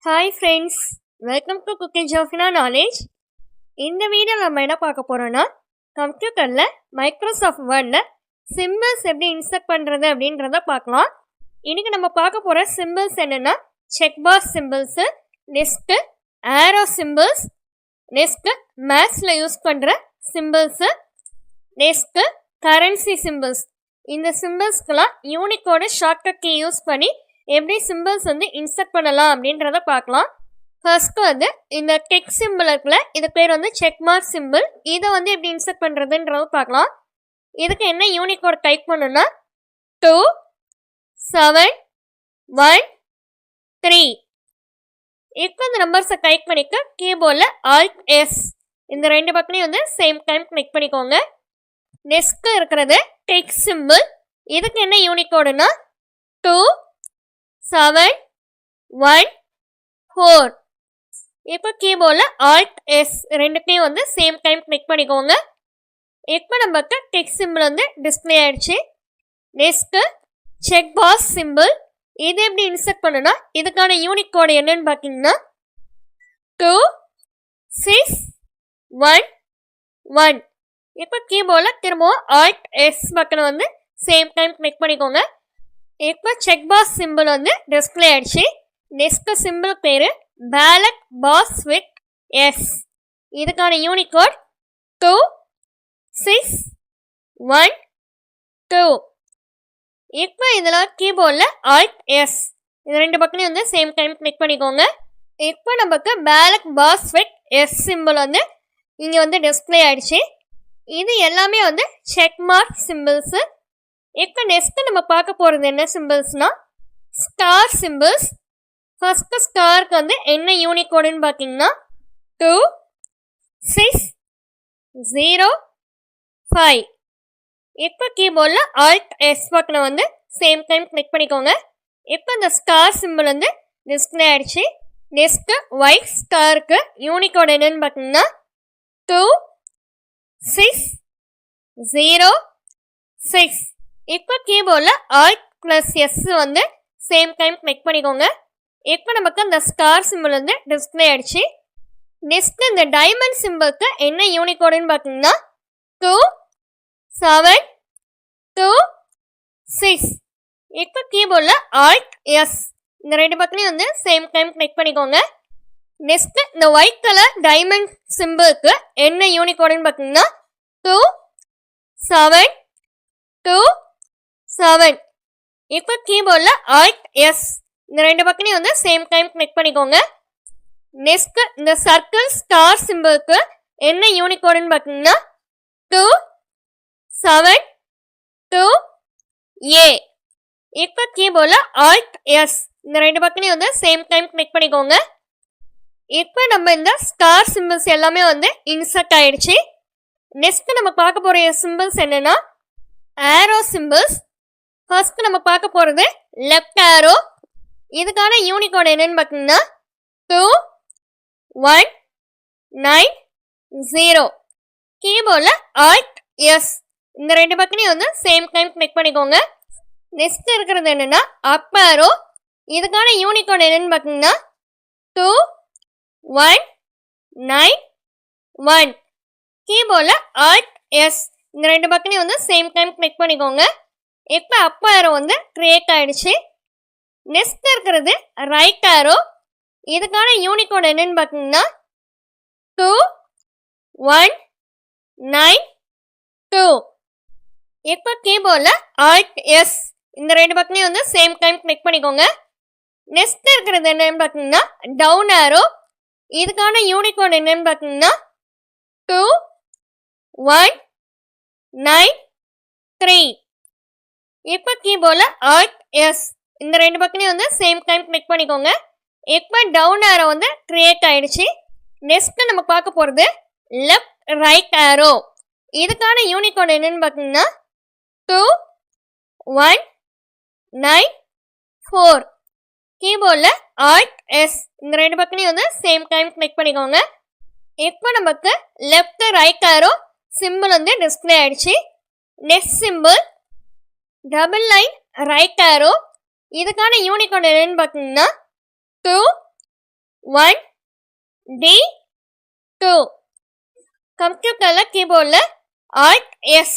Hi friends, welcome to cooking Jofina knowledge. இந்த வீடியோவில் நம்ம என்ன பார்க்க போகிறோன்னா, கம்ப்யூட்டரில் மைக்ரோசாஃப்ட் வேர்டில் சிம்பிள்ஸ் எப்படி இன்சர்ட் பண்ணுறது அப்படின்றத பார்க்கலாம். இன்றைக்கி நம்ம பார்க்க போகிற சிம்பிள்ஸ் என்னென்னா, செக் பாக்ஸ் சிம்பிள்ஸு, நெக்ஸ்ட்டு ஆரோ சிம்பிள்ஸ், நெக்ஸ்ட்டு மேத்ஸில் யூஸ் பண்ணுற சிம்பிள்ஸு, நெக்ஸ்ட்டு கரன்சி சிம்பிள்ஸ். இந்த சிம்பிள்ஸ்க்கெலாம் யூனிக்கோட ஷார்ட்கட் கீ யூஸ் பண்ணி எப்படி சிம்பிள்ஸ் இன்சர்ட் பண்ணலாம் அப்படின்றத பார்க்கலாம். ஃபர்ஸ்ட் இந்த டெக் சிம்பிள் இருக்குல்ல, இது பேர் செக் மார்க் சிம்பிள். இதை எப்படி இன்சர்ட் பண்ணுறதுன்றத பார்க்கலாம். இதுக்கு என்ன யூனிகோட் டைப் பண்ணணும்னா 2 7 1 3. இப்போ இந்த நம்பர்ஸை டைப் பண்ணிக்க கீபோர்டில் Alt S இந்த ரெண்டு பக்கத்தையும் சேம் டைம் கிளிக் பண்ணிக்கோங்க. நெக்ஸ்ட் இருக்கிறது டெக் சிம்பிள். இதுக்கு என்ன யூனிகோடுனா 2 7 1 4. இப்போ கீபோர்டில் Alt S ரெண்டுத்தையும் சேம் டைம் கிளிக் பண்ணிக்கோங்க. இப்போ நமக்கு டெக்ஸ்ட் சிம்பிள் டிஸ்பிளே ஆயிடுச்சு. Next check box simple. இது எப்படி இன்சர்ட் பண்ணுன்னா, இதுக்கான யூனிக் கோடு என்னன்னு பார்த்தீங்கன்னா 2 6 1 1. இப்போ கீபோர்டில் திரும்பவும் Alt S பக்கனை சேம் டைம் கிளிக் பண்ணிக்கோங்க. இப்போ செக் பாக்ஸ் சிம்பிள் டிஸ்பிளே ஆயிடுச்சு. நெக்ஸ்ட் சிம்பிள் பேர் பேலட் பாக்ஸ் வித் எஸ். இதுக்கான யூனிகோட் 2 6 1 2. இப்போ இதில் கீபோர்டில் Alt S இது ரெண்டு பக்கத்தையும் சேம் டைம் கிளிக் பண்ணிக்கோங்க. இப்போ நமக்கு ballot box with S symbol இங்கே டிஸ்பிளே ஆயிடுச்சு. இது எல்லாமே செக் மார்க் சிம்பிள்ஸு. இப்போ நெக்ஸ்ட் நம்ம பார்க்க போகிறது என்ன சிம்பிள்ஸ்னா, ஸ்டார் சிம்பிள்ஸ். ஃபர்ஸ்ட் ஸ்டாருக்கு என்ன யூனிகோடுன்னு பார்த்தீங்கன்னா 2 6 0 5. இப்போ கீபோர்டில் Alt S பக்கனை சேம் டைம் கிளிக் பண்ணிக்கோங்க. இப்போ இந்த ஸ்டார் சிம்பிள் டிஸ்பிளே ஆயிடுச்சு. நெக்ஸ்ட்டு ஒயிட் ஸ்டாருக்கு யூனிகோடு என்னன்னு பார்த்தீங்கன்னா 2 6 0 6. இப்போ கீபோர்டில் Alt +S same time click பண்ணிக்கோங்க. இப்போ நமக்கு அந்த ஸ்டார் சிம்பிள் டிஸ்பிளே ஆயிடுச்சு. நெக்ஸ்ட் இந்த டைமண்ட் சிம்பிளுக்கு என்ன யூனிகோடுன்னு பார்த்தீங்கன்னா 2 7 2 6. இப்போ கீபோர்டில் Alt S இந்த ரெண்டு பக்கத்தையும் சேம் டைம் கிளிக் பண்ணிக்கோங்க. நெக்ஸ்ட் இந்த ஒயிட் கலர் டைமண்ட் சிம்பிளுக்கு என்ன யூனிகோடுன்னு பார்த்தீங்கன்னா 2 7 2 7. இப்போ கீபோர்டில் Alt S இந்த ரெண்டு பக்கத்தையும் சேம் டைம் கிளிக் பண்ணிக்கோங்க. நெக்ஸ்ட் இந்த சர்க்கிள் ஸ்டார் சிம்பிளுக்கு என்ன யூனிகோடுன்னு பார்த்தீங்கன்னா 2 7 2 A. இப்போ கீபோர்டில் Alt S இந்த ரெண்டு பக்கத்தையும் சேம் டைம் கிளிக் பண்ணிக்கோங்க. இப்போ நம்ம இந்த ஸ்டார் சிம்பிள்ஸ் எல்லாமே இன்சர்ட் ஆயிடுச்சு. நெக்ஸ்ட் நம்ம பார்க்க போகிற சிம்பிள்ஸ் என்னன்னா ஆரோ சிம்பிள்ஸ். ஃபர்ஸ்ட் நம்ம பார்க்க போகிறது லெஃப்ட் ஆரோ. இதுக்கான யூனிகோட் என்னன்னு பார்த்தீங்கன்னா 2 1 9 0. கீபோர்டில் Alt S இந்த ரெண்டு பக்கத்தையும் சேம் டைம் கிளிக் பண்ணிக்கோங்க. நெக்ஸ்ட் இருக்கிறது என்னன்னா அப் ஆரோ. இதுக்கான யூனிகோட் என்னன்னு பார்த்தீங்கன்னா 2 1 9 1. கீபோர்டில் Alt S இந்த ரெண்டு பக்கத்தையும் சேம் டைம் கிளிக் பண்ணிக்கோங்க. இப்போ அப் ஆரோ கிரியேட் ஆயிடுச்சு. நெக்ஸ்ட் இருக்கிறது ரைட் ஆரோ. இதுக்கான யூனிகோட் என்னன்னு பார்த்தீங்கன்னா 2 1 9 2. இப்போ கீபோர்டில் Alt S இந்த ரெண்டு பக்கத்தையும் சேம் டைம் கிளிக் பண்ணிக்கோங்க. நெக்ஸ்ட் இருக்கிறது என்னன்னு பார்த்தீங்கன்னா டவுன் ஆரோ. இதுக்கான யூனிகோட் என்னன்னு பார்த்தீங்கன்னா 2 1 9 3. இப்போ கீபோர்டில் Alt S இந்த ரெண்டு பக்கத்தையும் சேம் டைம் கிளிக் பண்ணிக்கோங்க. இப்போ டவுன் ஆரோ கிரியேட் ஆயிடுச்சு. நெக்ஸ்ட் நம்ம பார்க்க போகிறது லெஃப்ட் ரைட் ஆரோ. இதுக்கான யூனிகோட் என்னன்னு பார்த்தீங்கன்னா 2 1 9 4. கீபோர்டில் Alt S இந்த ரெண்டு பக்கத்தையும் சேம் டைம் கிளிக் பண்ணிக்கோங்க. இப்போ நமக்கு left right arrow symbol display ஆயிடுச்சு. Next symbol double line right arrow. இதுக்கான யூனிகோட் என்னன்னு பார்த்தீங்கன்னா 2 1 D 2. கம்ப்யூட்டரில் கீபோர்டில் Alt S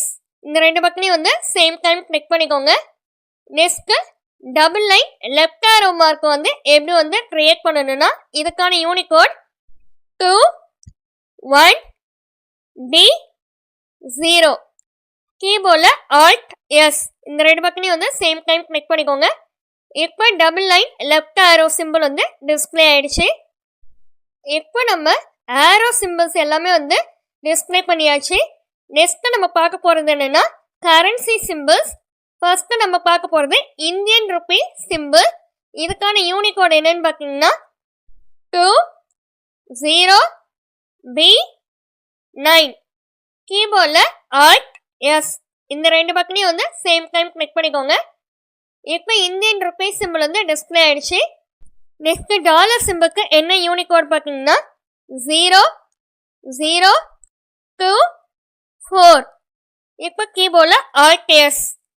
இந்த ரெண்டு பக்கத்தையும் வந்து சேம் டைம் கிளிக் பண்ணிக்கோங்க. Next double line left arrow mark வந்து எப்படி வந்து க்ரியேட் பண்ணணும்னா இதுக்கான யூனிகோட் 2 1 D 0. கீபோர்டில் Alt S இந்த ரெண்டு பக்கத்தையும் வந்து சேம் டைம் கிளிக் பண்ணிக்கோங்க. இப்போ double line left arrow symbol வந்து டிஸ்பிளே ஆயிடுச்சு. இப்போ நம்ம ஆரோ சிம்பிள்ஸ் எல்லாமே வந்து டிஸ்பிளே பண்ணியாச்சு. நெக்ஸ்ட் நம்ம பார்க்க போகிறது என்னன்னா கரன்சி சிம்பிள்ஸ். ஃபர்ஸ்ட் நம்ம பார்க்க போகிறது இந்தியன் ருபி சிம்பிள். இதுக்கான யூனிகோட் என்னன்னு பார்த்தீங்கன்னா 20 B9. கீபோர்டில் Alt S இந்த ரெண்டு பக்கத்தையும் வந்து சேம் டைம் கிளிக் பண்ணிக்கோங்க. இப்போ இந்தியன் ருபி சிம்பிள் வந்து டிஸ்பிளே ஆயிடுச்சு. நெக்ஸ்ட் டாலர் சிம்பிளுக்கு என்ன யூனிகோட் பார்த்தீங்கன்னா 002 இப்போ கீபோர்டில் Alt S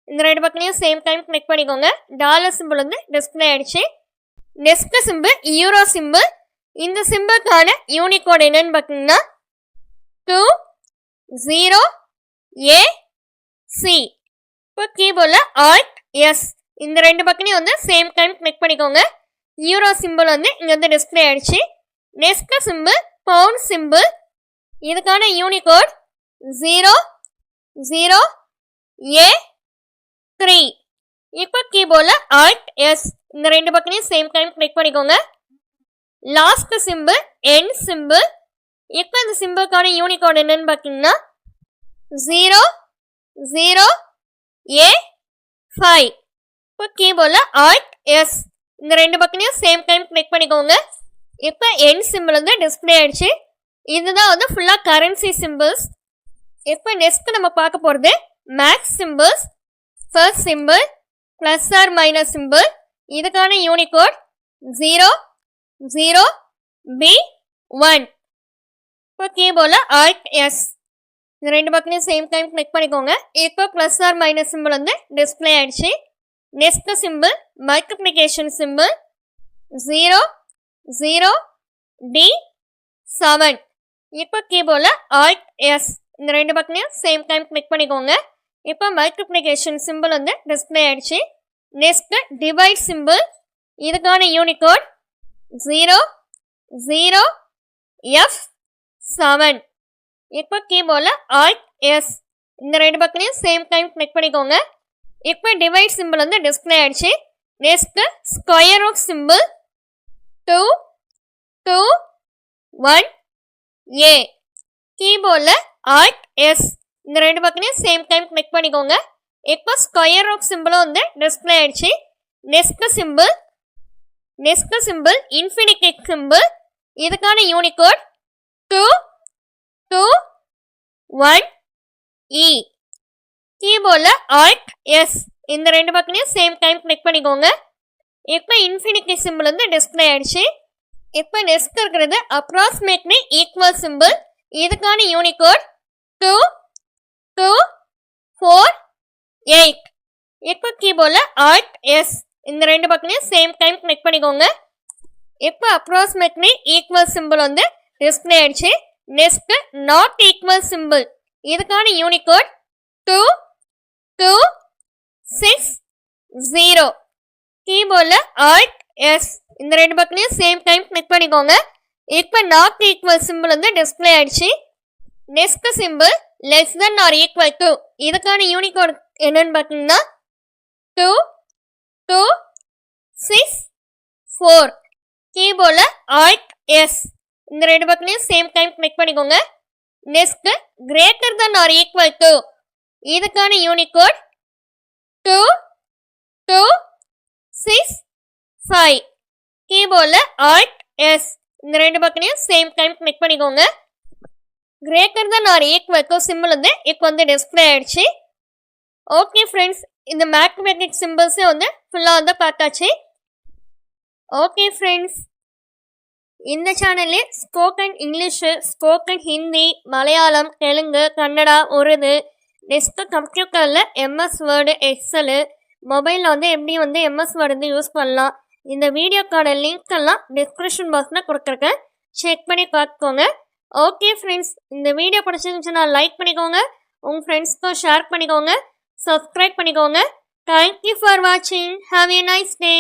இந்த ரெண்டு பக்கத்தையும் சேம் டைம் கிளிக் பண்ணிக்கோங்க. டாலர் சிம்பிள் வந்து டிஸ்பிளே ஆயிடுச்சு. Next simple euro simple. இந்த சிம்பிளுக்கான யூனிகோட் என்னன்னு பார்த்தீங்கன்னா 20AC. இப்போ கீபோர்டில் Alt S இந்த ரெண்டு பக்கத்தையும் வந்து சேம் டைம் கிளிக் பண்ணிக்கோங்க. யூரோ சிம்பிள் வந்து இங்கே வந்து டிஸ்பிளே ஆயிடுச்சு. Next symbol pound symbol. இதுக்கான யூனிகோட் 003. இப்போ கீபோர்டில் Alt S இந்த ரெண்டு பக்கத்தையும் சேம் டைம் கிளிக் பண்ணிக்கோங்க. Last symbol yen symbol. இப்போ இந்த சிம்பிளுக்கான யூனிகோட் என்னன்னு பார்த்தீங்கன்னா 008. இப்போ கீபோர்டில் Alt S இந்த ரெண்டு பக்கத்தையும் சேம் டைம் கிளிக் பண்ணிக்கோங்க. இப்போ என் சிம்பிள் வந்து டிஸ்பிளே ஆயிடுச்சு. இதுதான் வந்து ஃபுல்லாக கரன்சி சிம்பிள்ஸ். இப்போ நெக்ஸ்ட் நம்ம பார்க்க போகிறது maths symbols. First symbol plus or minus symbol. இதுக்கான யூனிகோட் 00B1. இப்போ கீபோர்டில் Alt S இந்த ரெண்டு பக்கத்தையும் சேம் டைம் கிளிக் பண்ணிக்கோங்க. இப்போ ப்ளஸ் ஆர் மைனஸ் சிம்பிள் வந்து டிஸ்பிளே ஆயிடுச்சு. Next simple multiplication simple 00D7. இப்போ கீபோர்டில் Alt S இந்த ரெண்டு பக்கத்தையும் சேம் டைம் கிளிக் பண்ணிக்கோங்க. இப்போ மல்டிப்ளிகேஷன் சிம்பிள் வந்து டிஸ்பிளே ஆயிடுச்சு. Next divide simple. இதுக்கான யூனிகோட் 00F7. இப்போ கீபோர்டில் Alt S இந்த ரெண்டு பக்கத்தையும் சேம் டைம் கிளிக் பண்ணிக்கோங்க. இப்போ டிவைட் சிம்பிள் வந்து டிஸ்பிளே ஆயிடுச்சு. Next square root symbol 221A. கீபோர்டில் Alt S இந்த ரெண்டு பக்கத்தையும் சேம் டைம் கிளிக் பண்ணிக்கோங்க. இப்போ ஸ்கொயர் ரூட் சிம்பிளும் வந்து டிஸ்பிளே ஆயிடுச்சு. Next simple infinity simple. இதுக்கான யூனிகோட் 221E. கீபோர்டில் Alt S இந்த ரெண்டு பக்கத்தையும் சேம் டைம் கிளிக் பண்ணிக்கோங்க. இப்போ இன்ஃபினிட்டி சிம்பிள் வந்து டிஸ்பிளே ஆயிடுச்சு. இப்போ நெக்ஸ்ட் இருக்கிறது அப்ராக்சிமேட்லி ஈக்குவல் சிம்பிள். இதுக்கான யூனிகோட் 2248. இப்போ கீபோர்டில் Alt S இந்த ரெண்டு பக்கத்தையும் சேம் டைம் கிளிக் பண்ணிக்கோங்க. இப்போ அப்ராக்சிமேட்லி ஈக்குவல் சிம்பிள் வந்து டிஸ்பிளே ஆயிடுச்சு. Next not equal simple. இதுக்கான யூனிகோட் 2260. கீபோர்டில் Alt S இந்த ரெண்டு பக்கத்தையும் சேம் டைம் கிளிக் பண்ணிக்கோங்க. இப்போ நாட் ஈக்குவல் சிம்பிள் வந்து டிஸ்பிளே ஆயிடுச்சு. Next symbol less than or equal to. இதுக்கான யூனிகோட் என்னன்னு பார்த்தீங்கன்னா 2264. கீபோர்டில் Alt S இந்த ரெண்டு பக்கத்தையும் சேம் டைம் கிளிக் பண்ணிக்கோங்க. Next greater than or equal to. இதுக்கான யூனிகோட் 2265. கீபோர்டில் Alt S இந்த ரெண்டு பக்கத்தையும் சேம் டைம் கிளிக் பண்ணிக்கோங்க. Greater than or equal to symbol வந்து இப்போ வந்து டிஸ்பிளே ஆயிடுச்சு. ஓகே ஃப்ரெண்ட்ஸ், இந்த மேத்தமேட்டிக்ஸ் சிம்பிள்ஸே வந்து ஃபுல்லாக வந்து பார்த்தாச்சு. ஓகே ஃப்ரெண்ட்ஸ், இந்த சேனல்லே spoken English, spoken Hindi, Malayalam, Telugu, Kannada, Urdu, next கம்ப்யூட்டரில் MS வேர்டு, எக்ஸலு, மொபைலில் வந்து எப்படி வந்து MS வேர்டு வந்து யூஸ் பண்ணலாம், இந்த வீடியோக்கான லிங்க் எல்லாம் டிஸ்கிரிப்ஷன் பாக்ஸில் கொடுத்துருக்கேன், செக் பண்ணி பார்த்துக்கோங்க. ஓகே ஃப்ரெண்ட்ஸ், இந்த வீடியோ பிடிச்சிருந்துச்சுன்னா லைக் பண்ணிக்கோங்க, உங்கள் ஃப்ரெண்ட்ஸ்க்கும் ஷேர் பண்ணிக்கோங்க, சப்ஸ்கிரைப் பண்ணிக்கோங்க. தேங்க்யூ ஃபார் வாட்சிங். Have a nice day.